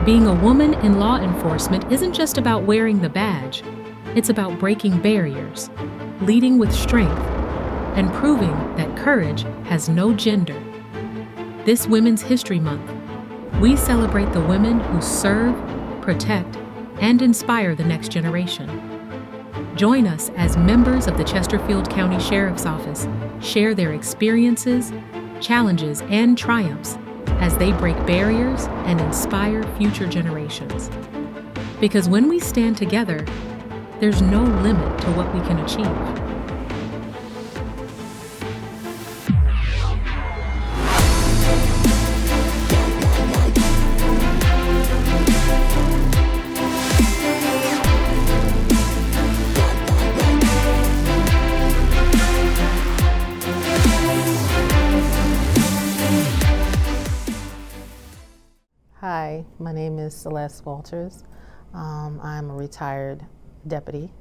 Being a woman in law enforcement isn't just about wearing the badge. It's about breaking barriers, leading with strength, and proving that courage has no gender. This Women's History Month, we celebrate the women who serve, protect, and inspire the next generation. Join us as members of the Chesterfield County Sheriff's Office share their experiences, challenges, and triumphs as they break barriers and inspire future generations. Because when we stand together, there's no limit to what we can achieve. Hi, my name is Celeste Walters. I'm a retired deputy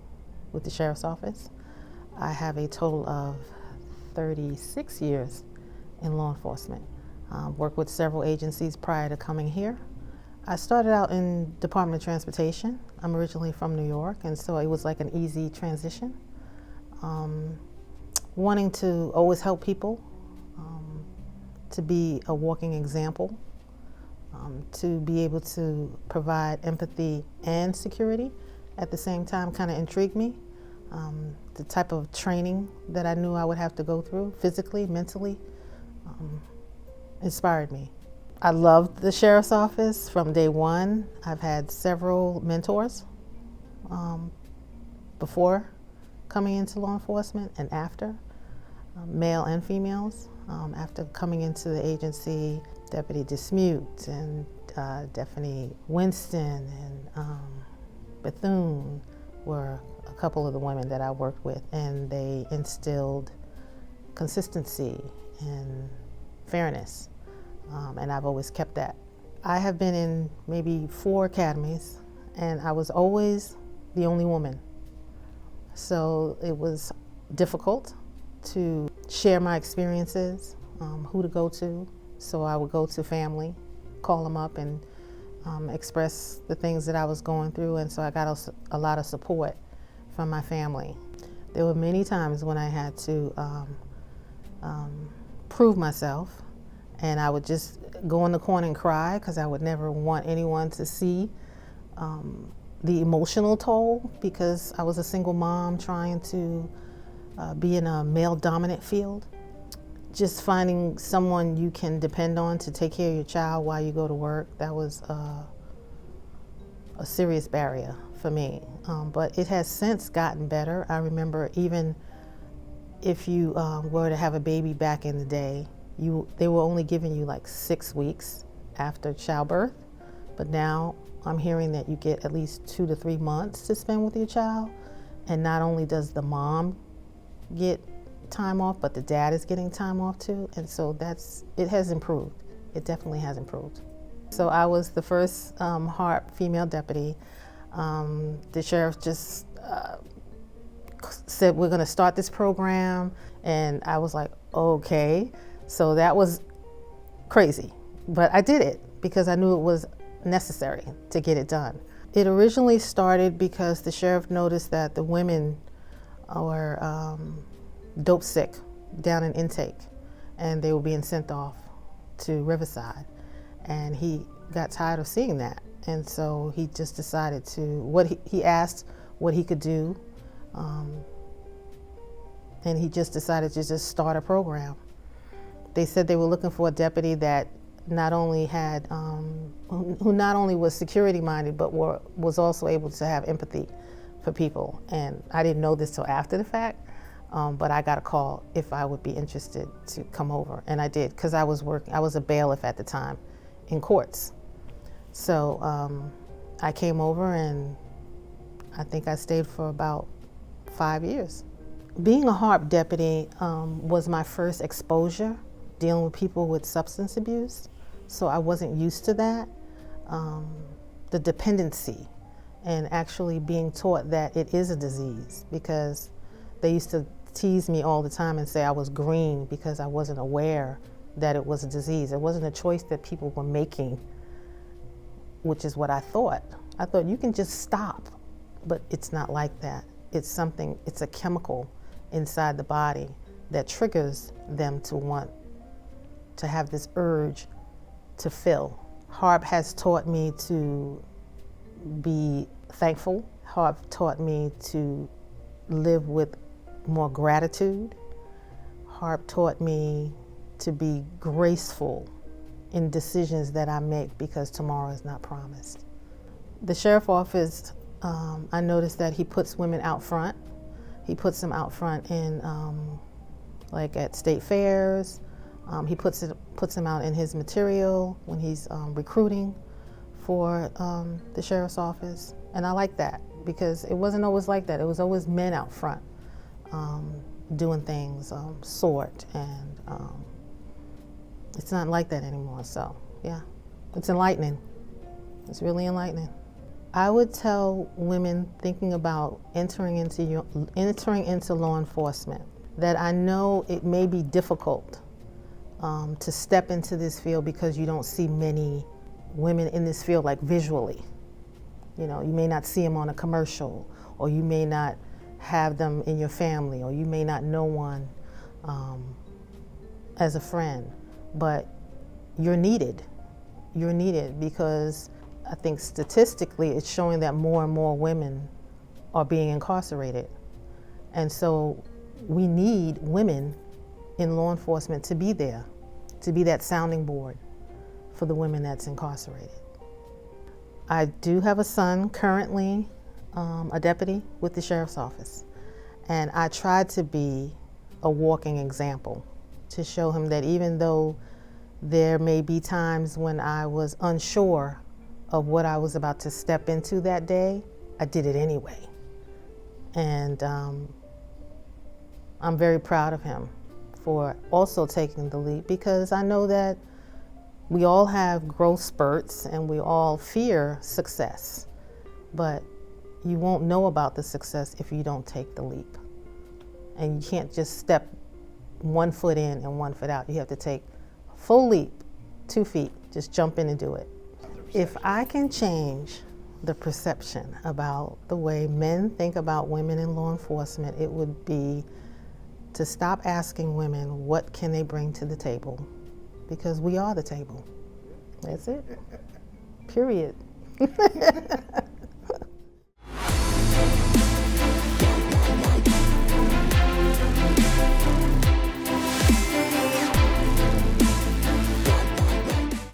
with the Sheriff's Office. I have a total of 36 years in law enforcement. Worked with several agencies prior to coming here. I started out in Department of Transportation. I'm originally from New York, and so it was like an easy transition. Wanting to always help people, to be a walking example, to be able to provide empathy and security at the same time kind of intrigued me. The type of training that I knew I would have to go through physically, mentally, inspired me. I loved the Sheriff's Office from day one. I've had several mentors before coming into law enforcement and after, male and females. After coming into the agency, Deputy Dismute and Deputy Winston and Bethune were a couple of the women that I worked with, and they instilled consistency and fairness, and I've always kept that. I have been in maybe 4 academies, and I was always the only woman. So it was difficult to share my experiences, who to go to. So I would go to family, call them up and express the things that I was going through, and so I got a lot of support from my family. There were many times when I had to prove myself, and I would just go in the corner and cry because I would never want anyone to see the emotional toll, because I was a single mom trying to be in a male-dominant field. Just finding someone you can depend on to take care of your child while you go to work, that was a serious barrier for me. But it has since gotten better. I remember even if you were to have a baby back in the day, they were only giving you like 6 weeks after childbirth. But now I'm hearing that you get at least 2 to 3 months to spend with your child. And not only does the mom get time off, but the dad is getting time off too, and so it has improved. It definitely has improved. So I was the first HARP female deputy. The sheriff just said, we're going to start this program, and I was like, okay. So that was crazy, but I did it because I knew it was necessary to get it done. It originally started because the sheriff noticed that the women were dope sick down in intake, and they were being sent off to Riverside, and he got tired of seeing that, and so he just decided he asked what he could do, and he just decided to just start a program. They said they were looking for a deputy that not only had who not only was security minded, but was also able to have empathy for people. And I didn't know this till after the fact. But I got a call if I would be interested to come over, and I did, because I was a bailiff at the time in courts. So I came over, and I think I stayed for about 5 years. Being a HARP deputy was my first exposure dealing with people with substance abuse, so I wasn't used to that. The dependency, and actually being taught that it is a disease, because they used to tease me all the time and say I was green because I wasn't aware that it was a disease. It wasn't a choice that people were making which is what I thought. I thought you can just stop, but it's not like that. It's a chemical inside the body that triggers them to want to have this urge to fill. HARP has taught me to be thankful. HARP taught me to live with more gratitude. HARP taught me to be graceful in decisions that I make because tomorrow is not promised. The sheriff's office, I noticed that he puts women out front. He puts them out front in, like at state fairs. He puts them out in his material when he's recruiting for the sheriff's office. And I like that because it wasn't always like that. It was always men out front doing things, sort, and it's not like that anymore. So yeah, it's enlightening. It's really enlightening. I would tell women thinking about entering into law enforcement that I know it may be difficult to step into this field because you don't see many women in this field, like visually. You know, you may not see them on a commercial, or you may not have them in your family, or you may not know one as a friend, but you're needed. You're needed because I think statistically it's showing that more and more women are being incarcerated. And so we need women in law enforcement to be there, to be that sounding board for the women that's incarcerated. I do have a son currently, a deputy with the sheriff's office, and I try to be a walking example to show him that even though there may be times when I was unsure of what I was about to step into that day, I did it anyway. And I'm very proud of him for also taking the leap, because I know that we all have growth spurts and we all fear success, but you won't know about the success if you don't take the leap. And you can't just step 1 foot in and 1 foot out. You have to take a full leap, 2 feet, just jump in and do it. If I can change the perception about the way men think about women in law enforcement, it would be to stop asking women what can they bring to the table, because we are the table. That's it. Period.